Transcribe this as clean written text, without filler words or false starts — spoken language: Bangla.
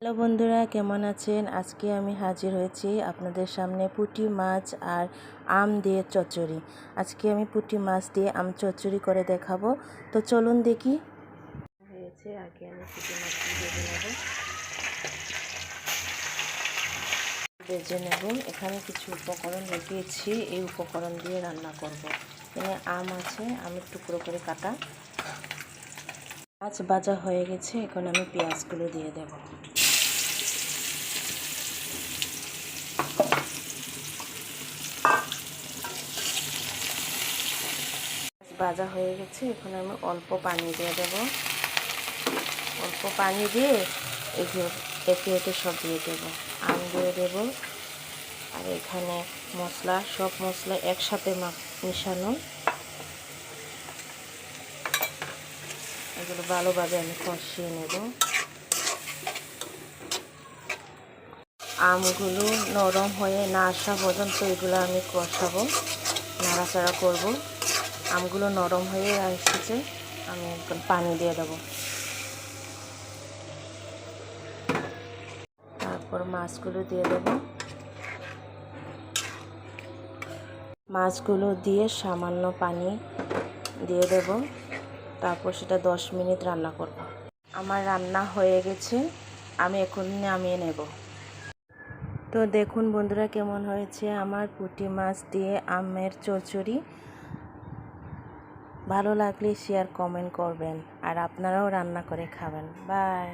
হ্যালো বন্ধুরা, কেমন আছেন? আজকে আমি হাজির হয়েছি আপনাদের সামনে পুঁটি মাছ আর আম দিয়ে চচ্চড়ি। আজকে আমি পুঁটি মাছ দিয়ে আম চচ্চড়ি করে দেখাবো। তো চলুন দেখি। হয়েছে আগে আমি পুঁটি মাছটি ভেজে নেব। এখানে কিছু উপকরণ রেখেছি, এই উপকরণ দিয়ে রান্না করব। এখানে আম আছে, আমের টুকরো করে কাটা। মাছ ভাজা হয়ে গেছে, এখন আমি পেঁয়াজগুলো দিয়ে দেব। ভাজা হয়ে গেছে, এখন আমি অল্প পানি দিয়ে দেব। অল্প পানি দিয়ে একে একে সব দিয়ে দেব। আম দিয়ে দেব, আর এখানে সব মশলা একসাথে মিশানো। এগুলো ভালোভাবে আমি কষিয়ে নেব। আমগুলো নরম হয়ে না আসা পর্যন্ত এগুলো আমি কষাবো, নাড়াচাড়া করব। আমগুলো নরম হয়ে এসেছে, আমি এখন পানি দিয়ে দেবো। তারপর মাছগুলো দিয়ে দেব। মাছগুলো দিয়ে সামান্য পানি দিয়ে দেব। তারপর সেটা 10 মিনিট রান্না করব। আমার রান্না হয়ে গেছে, আমি এখন নামিয়ে নেব। তো দেখুন বন্ধুরা, কেমন হয়েছে আমার পুঁটি মাছ দিয়ে আমের চচ্চড়ি। ভালো লাগলে শেয়ার কমেন্ট করবেন, আর আপনারাও রান্না করে খাবেন। বাই।